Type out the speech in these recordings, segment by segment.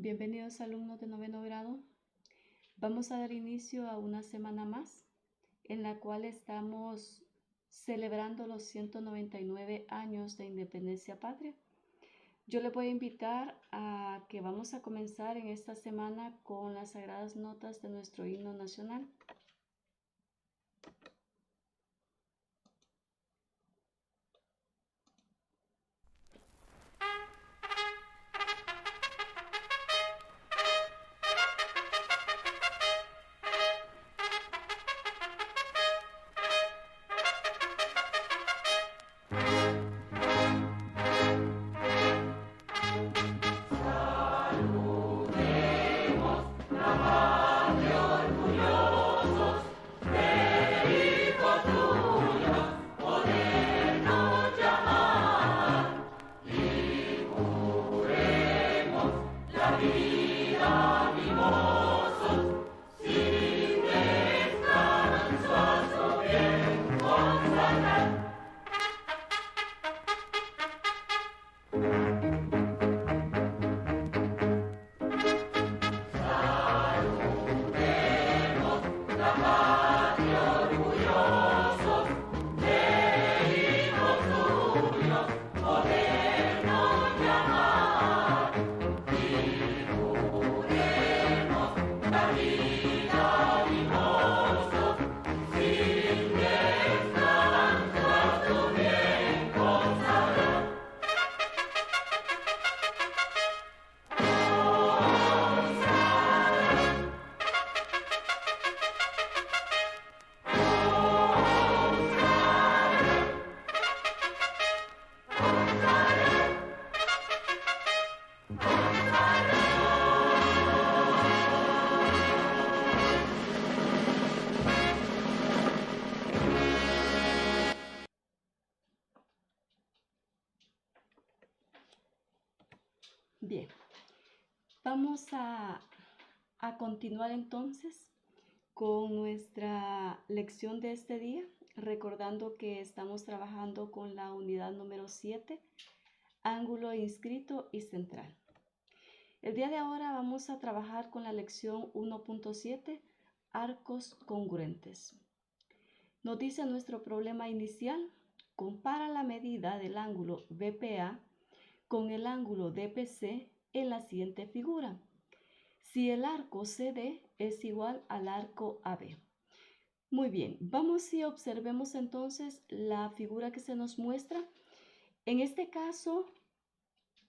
Bienvenidos alumnos de noveno grado. Vamos a dar inicio a una semana más en la cual estamos celebrando los 199 años de independencia patria. Yo les voy a invitar a que vamos a comenzar en esta semana con las sagradas notas de nuestro himno nacional. Bien, vamos a continuar entonces con nuestra lección de este día, recordando que estamos trabajando con la unidad número 7, ángulo inscrito y central. El día de ahora vamos a trabajar con la lección 1.7, arcos congruentes. Nos dice nuestro problema inicial: compara la medida del ángulo BPA con el ángulo DPC en la siguiente figura. Si el arco CD es igual al arco AB. Muy bien, vamos y observemos entonces la figura que se nos muestra. En este caso,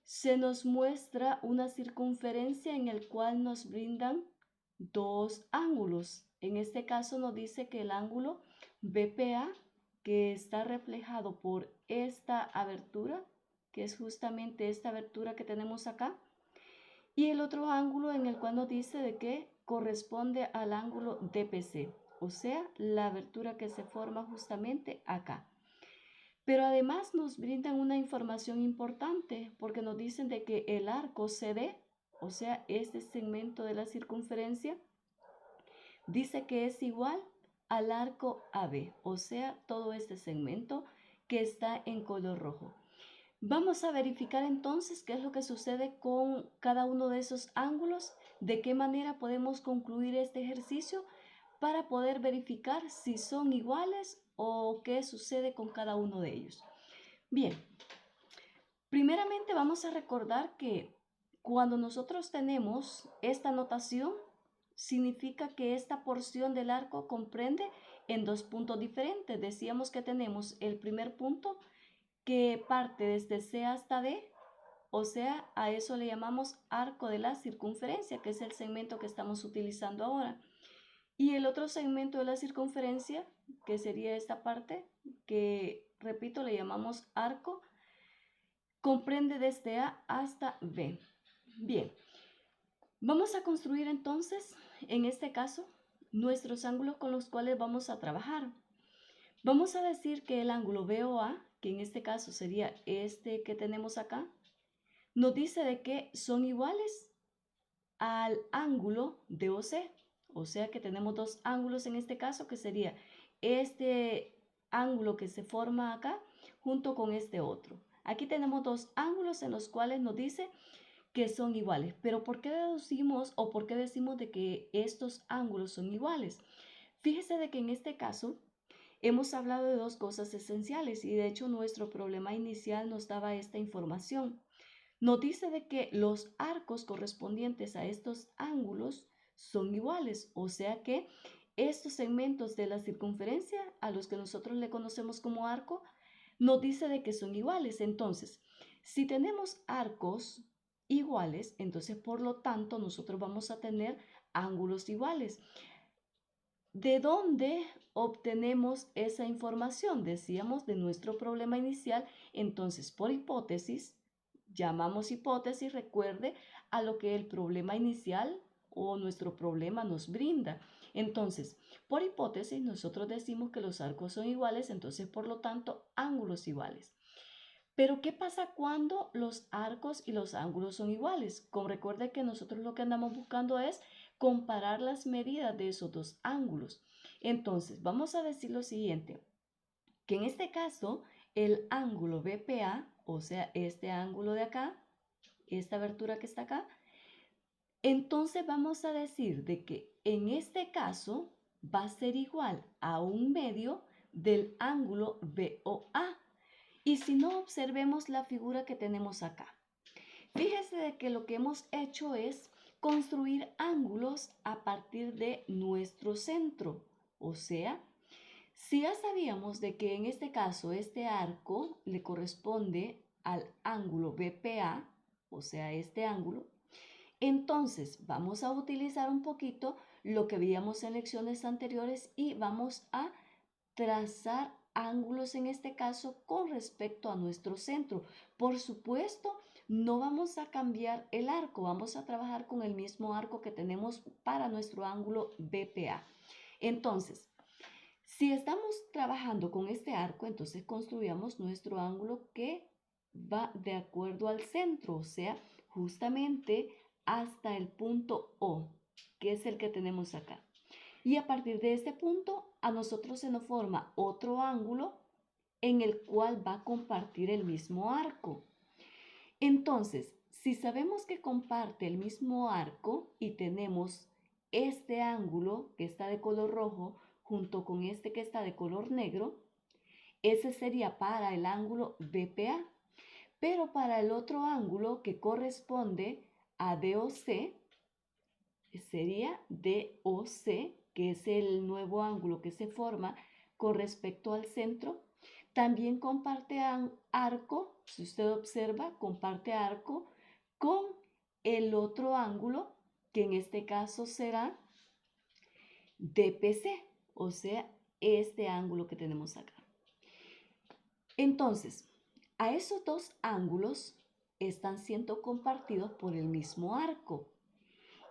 se nos muestra una circunferencia en el cual nos brindan dos ángulos. En este caso nos dice que el ángulo BPA, que está reflejado por esta abertura, que es justamente esta abertura que tenemos acá, y el otro ángulo en el cual nos dice de que corresponde al ángulo DPC, o sea, la abertura que se forma justamente acá. Pero además nos brindan una información importante porque nos dicen de que el arco CD, o sea, este segmento de la circunferencia, dice que es igual al arco AB, o sea, todo este segmento que está en color rojo. Vamos a verificar entonces qué es lo que sucede con cada uno de esos ángulos, de qué manera podemos concluir este ejercicio para poder verificar si son iguales o qué sucede con cada uno de ellos. Bien, primeramente vamos a recordar que cuando nosotros tenemos esta notación, significa que esta porción del arco comprende en dos puntos diferentes. Decíamos que tenemos el primer punto que parte desde C hasta D, o sea, a eso le llamamos arco de la circunferencia, que es el segmento que estamos utilizando ahora. Y el otro segmento de la circunferencia, que sería esta parte, que repito, le llamamos arco, comprende desde A hasta B. Bien, vamos a construir entonces, en este caso, nuestros ángulos con los cuales vamos a trabajar. Vamos a decir que el ángulo BOA, que en este caso sería este que tenemos acá, nos dice de que son iguales al ángulo DOC. O sea que tenemos dos ángulos en este caso, que sería este ángulo que se forma acá junto con este otro. Aquí tenemos dos ángulos en los cuales nos dice que son iguales. Pero ¿por qué deducimos o por qué decimos de que estos ángulos son iguales? Fíjese de que en este caso hemos hablado de dos cosas esenciales y de hecho nuestro problema inicial nos daba esta información. Nos dice de que los arcos correspondientes a estos ángulos son iguales, o sea que estos segmentos de la circunferencia a los que nosotros le conocemos como arco, nos dice de que son iguales. Entonces, si tenemos arcos iguales, entonces por lo tanto nosotros vamos a tener ángulos iguales. ¿De dónde obtenemos esa información? Decíamos de nuestro problema inicial, entonces por hipótesis, llamamos hipótesis, recuerde, a lo que el problema inicial o nuestro problema nos brinda. Entonces, por hipótesis, nosotros decimos que los arcos son iguales, entonces por lo tanto, ángulos iguales. Pero ¿qué pasa cuando los arcos y los ángulos son iguales? Como recuerde que nosotros lo que andamos buscando es comparar las medidas de esos dos ángulos. Entonces, vamos a decir lo siguiente, que en este caso el ángulo BPA, o sea, este ángulo de acá, esta abertura que está acá, entonces vamos a decir de que en este caso va a ser igual a 1/2 del ángulo BOA. Y si no, observemos la figura que tenemos acá. Fíjese de que lo que hemos hecho es construir ángulos a partir de nuestro centro. O sea, si ya sabíamos de que en este caso este arco le corresponde al ángulo BPA, o sea, este ángulo, entonces vamos a utilizar un poquito lo que veíamos en lecciones anteriores y vamos a trazar ángulos en este caso con respecto a nuestro centro. Por supuesto, no vamos a cambiar el arco, vamos a trabajar con el mismo arco que tenemos para nuestro ángulo BPA. Entonces, si estamos trabajando con este arco, entonces construyamos nuestro ángulo que va de acuerdo al centro, o sea, justamente hasta el punto O, que es el que tenemos acá. Y a partir de este punto, a nosotros se nos forma otro ángulo en el cual va a compartir el mismo arco. Entonces, si sabemos que comparte el mismo arco y tenemos este ángulo que está de color rojo junto con este que está de color negro, ese sería para el ángulo BPA. Pero para el otro ángulo que corresponde a DOC, sería DOC, que es el nuevo ángulo que se forma con respecto al centro. También comparte arco, si usted observa, comparte arco con el otro ángulo, que en este caso será DPC, o sea, este ángulo que tenemos acá. Entonces, a esos dos ángulos están siendo compartidos por el mismo arco.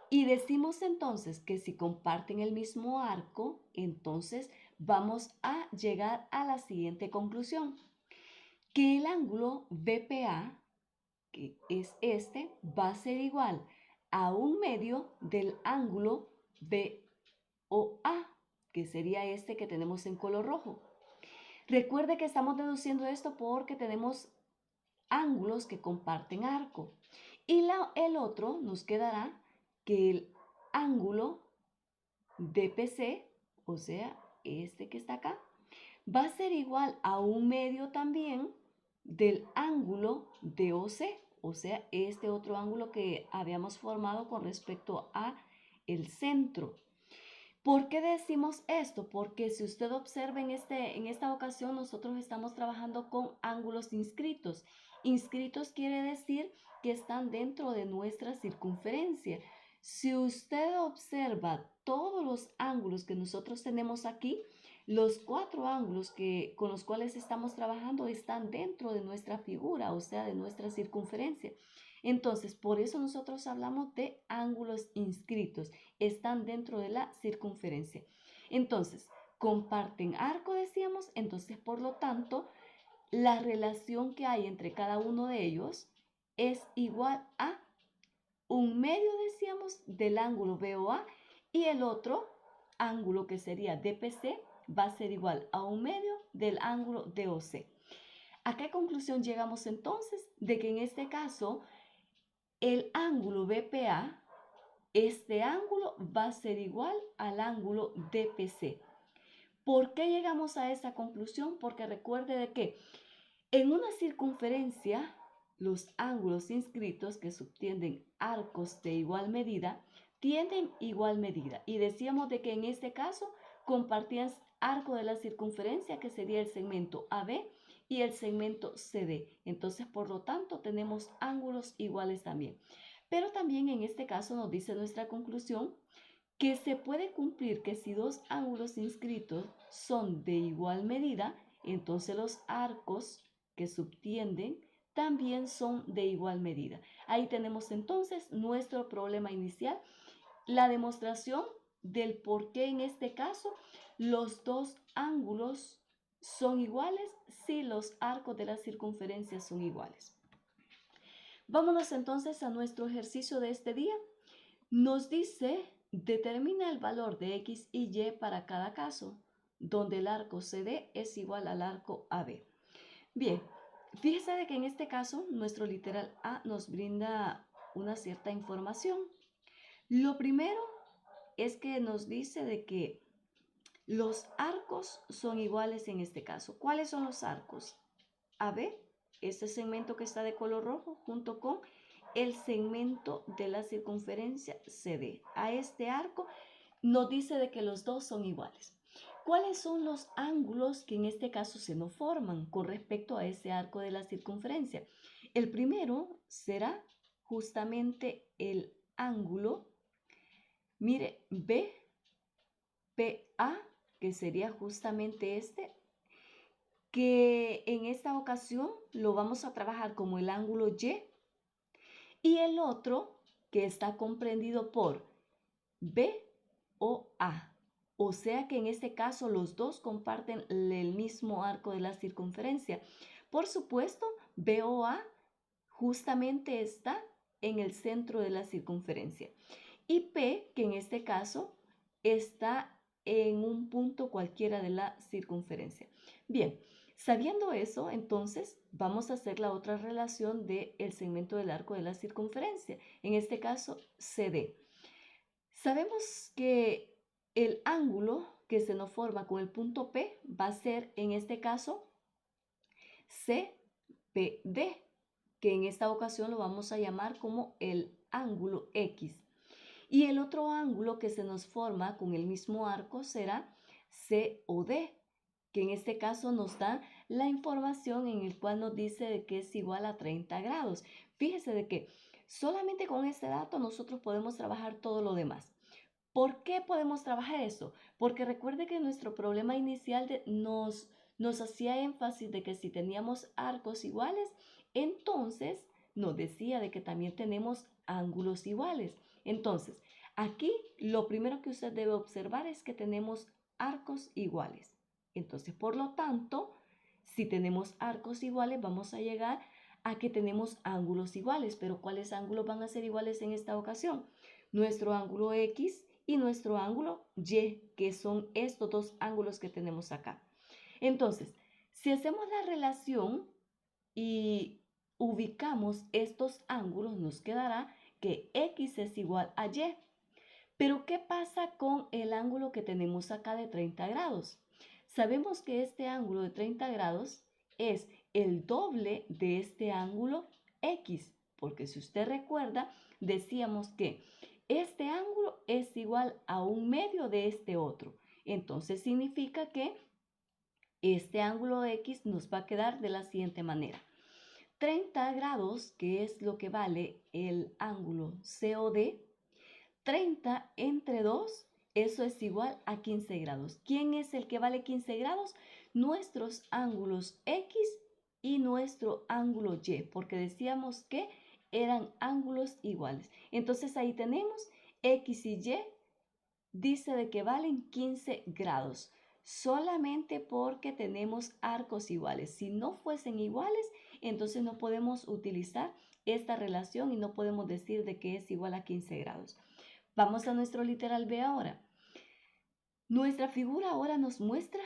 Y decimos entonces que si comparten el mismo arco, entonces vamos a llegar a la siguiente conclusión, que el ángulo BPA, que es este, va a ser igual a 1/2 del ángulo BOA, que sería este que tenemos en color rojo. Recuerde que estamos deduciendo esto porque tenemos ángulos que comparten arco. Y el otro nos quedará que el ángulo DPC, o sea, este que está acá, va a ser igual a 1/2 también del ángulo DOC, o sea, este otro ángulo que habíamos formado con respecto a el centro. ¿Por qué decimos esto? Porque si usted observa en esta ocasión nosotros estamos trabajando con ángulos inscritos. Inscritos quiere decir que están dentro de nuestra circunferencia. Si usted observa todos los ángulos que nosotros tenemos aquí, los 4 ángulos con los cuales estamos trabajando están dentro de nuestra figura, o sea, de nuestra circunferencia. Entonces, por eso nosotros hablamos de ángulos inscritos. Están dentro de la circunferencia. Entonces, comparten arco, decíamos. Entonces, por lo tanto, la relación que hay entre cada uno de ellos es igual a 1/2, decíamos, del ángulo BOA y el otro ángulo que sería DPC va a ser igual a 1/2 del ángulo DOC. ¿A qué conclusión llegamos entonces? De que en este caso el ángulo BPA, este ángulo va a ser igual al ángulo DPC. ¿Por qué llegamos a esa conclusión? Porque recuerde de que en una circunferencia, los ángulos inscritos que subtienden arcos de igual medida tienen igual medida. Y decíamos de que en este caso compartían arco de la circunferencia, que sería el segmento AB y el segmento CD. Entonces, por lo tanto, tenemos ángulos iguales también. Pero también en este caso nos dice nuestra conclusión que se puede cumplir que si dos ángulos inscritos son de igual medida, entonces los arcos que subtienden también son de igual medida. Ahí tenemos entonces nuestro problema inicial, la demostración del por qué en este caso los dos ángulos son iguales si los arcos de la circunferencia son iguales. Vámonos entonces a nuestro ejercicio de este día. Nos dice, determina el valor de X y Y para cada caso, donde el arco CD es igual al arco AB. Bien, fíjese de que en este caso nuestro literal A nos brinda una cierta información. Lo primero es que nos dice de que los arcos son iguales en este caso. ¿Cuáles son los arcos? AB, este segmento que está de color rojo, junto con el segmento de la circunferencia CD. A este arco nos dice de que los dos son iguales. ¿Cuáles son los ángulos que en este caso se nos forman con respecto a ese arco de la circunferencia? El primero será justamente el ángulo, mire, BPA, que sería justamente este, que en esta ocasión lo vamos a trabajar como el ángulo Y, y el otro que está comprendido por BOA. O sea que en este caso los dos comparten el mismo arco de la circunferencia. Por supuesto, BOA justamente está en el centro de la circunferencia. Y P, que en este caso está en un punto cualquiera de la circunferencia. Bien, sabiendo eso, entonces vamos a hacer la otra relación del segmento del arco de la circunferencia, en este caso CD. Sabemos que el ángulo que se nos forma con el punto P va a ser en este caso CPD, que en esta ocasión lo vamos a llamar como el ángulo X. Y el otro ángulo que se nos forma con el mismo arco será COD, que en este caso nos da la información en el cual nos dice de que es igual a 30 grados. Fíjese de que solamente con este dato nosotros podemos trabajar todo lo demás. ¿Por qué podemos trabajar eso? Porque recuerde que nuestro problema inicial nos hacía énfasis de que si teníamos arcos iguales, entonces nos decía de que también tenemos ángulos iguales. Entonces, aquí lo primero que usted debe observar es que tenemos arcos iguales. Entonces, por lo tanto, si tenemos arcos iguales, vamos a llegar a que tenemos ángulos iguales. Pero ¿cuáles ángulos van a ser iguales en esta ocasión? Nuestro ángulo X y nuestro ángulo Y, que son estos dos ángulos que tenemos acá. Entonces, si hacemos la relación y ubicamos estos ángulos, nos quedará que X es igual a Y. Pero ¿qué pasa con el ángulo que tenemos acá de 30 grados? Sabemos que este ángulo de 30 grados es el doble de este ángulo X, porque si usted recuerda, decíamos que este ángulo es igual a un medio de este otro. Entonces significa que este ángulo de X nos va a quedar de la siguiente manera. 30 grados, que es lo que vale el ángulo COD, 30 entre 2, eso es igual a 15 grados. ¿Quién es el que vale 15 grados? Nuestros ángulos X y nuestro ángulo Y, porque decíamos que eran ángulos iguales. Entonces ahí tenemos X y Y, dice de que valen 15 grados, solamente porque tenemos arcos iguales. Si no fuesen iguales, entonces no podemos utilizar esta relación y no podemos decir de que es igual a 15 grados. Vamos a nuestro literal B ahora. Nuestra figura ahora nos muestra,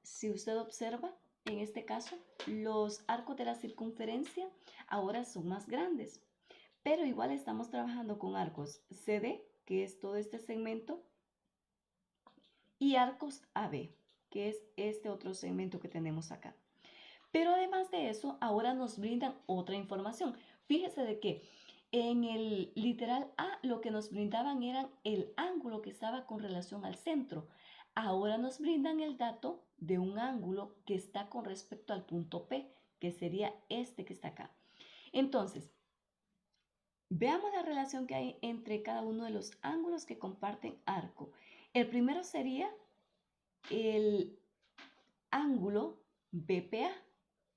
si usted observa, en este caso, los arcos de la circunferencia ahora son más grandes. pero igual estamos trabajando con arcos CD, que es todo este segmento, y arcos AB, que es este otro segmento que tenemos acá. Pero además de eso, ahora nos brindan otra información. Fíjese de que en el literal A lo que nos brindaban eran el ángulo que estaba con relación al centro. Ahora nos brindan el dato de un ángulo que está con respecto al punto P, que sería este que está acá. Entonces, veamos la relación que hay entre cada uno de los ángulos que comparten arco. El primero sería el ángulo BPA,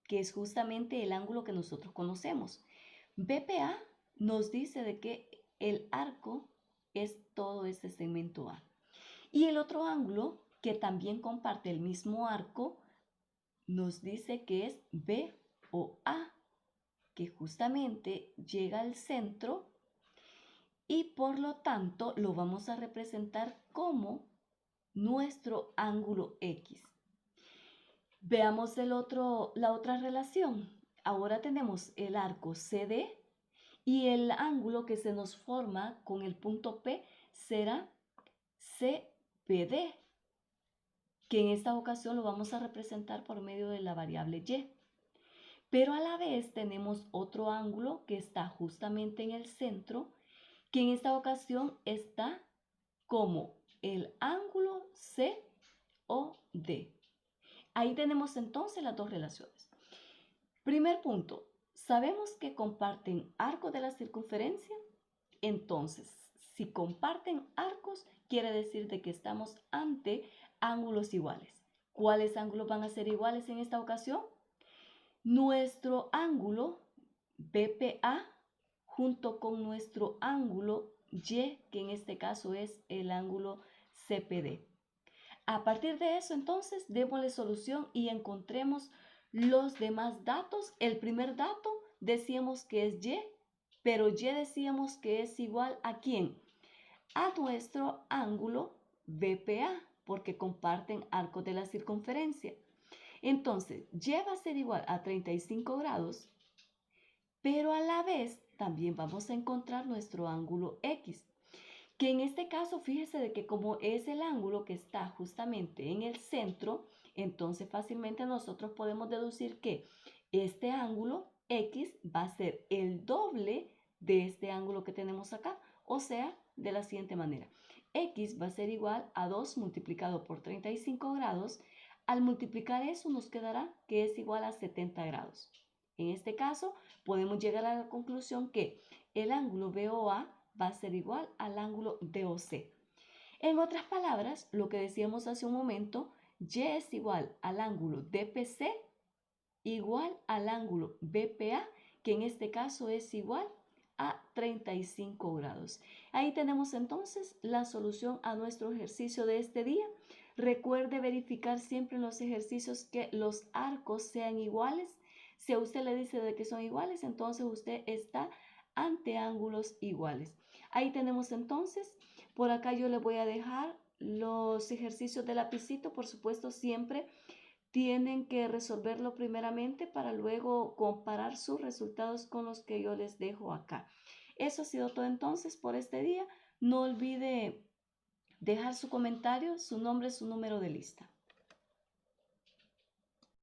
que es justamente el ángulo que nosotros conocemos. BPA nos dice de que el arco es todo este segmento A. Y el otro ángulo, que también comparte el mismo arco, nos dice que es BOA, que justamente llega al centro y por lo tanto lo vamos a representar como nuestro ángulo X. Veamos la otra relación. Ahora tenemos el arco CD y el ángulo que se nos forma con el punto P será CPD, que en esta ocasión lo vamos a representar por medio de la variable Y. Pero a la vez tenemos otro ángulo que está justamente en el centro, que en esta ocasión está como el ángulo COD. Ahí tenemos entonces las dos relaciones. Primer punto, sabemos que comparten arco de la circunferencia. Entonces, si comparten arcos, quiere decir de que estamos ante ángulos iguales. ¿Cuáles ángulos van a ser iguales en esta ocasión? Nuestro ángulo BPA junto con nuestro ángulo Y, que en este caso es el ángulo CPD. A partir de eso, entonces, démosle solución y encontremos los demás datos. El primer dato decíamos que es Y, pero Y decíamos que es igual ¿a quién? A nuestro ángulo BPA, porque comparten arco de la circunferencia. Entonces, Y va a ser igual a 35 grados, pero a la vez también vamos a encontrar nuestro ángulo X, que en este caso fíjese de que como es el ángulo que está justamente en el centro, entonces fácilmente nosotros podemos deducir que este ángulo X va a ser el doble de este ángulo que tenemos acá, o sea, de la siguiente manera. X va a ser igual a 2 multiplicado por 35 grados. Al multiplicar eso nos quedará que es igual a 70 grados. En este caso, podemos llegar a la conclusión que el ángulo BOA va a ser igual al ángulo DOC. En otras palabras, lo que decíamos hace un momento, Y es igual al ángulo DPC igual al ángulo BPA, que en este caso es igual a 35 grados. Ahí tenemos entonces la solución a nuestro ejercicio de este día. Recuerde verificar siempre en los ejercicios que los arcos sean iguales. Si a usted le dice de que son iguales, entonces usted está ante ángulos iguales. Ahí tenemos entonces, por acá yo le voy a dejar los ejercicios de lapicito, por supuesto siempre tienen que resolverlo primeramente para luego comparar sus resultados con los que yo les dejo acá. Eso ha sido todo entonces por este día. No olvide dejar su comentario, su nombre, su número de lista.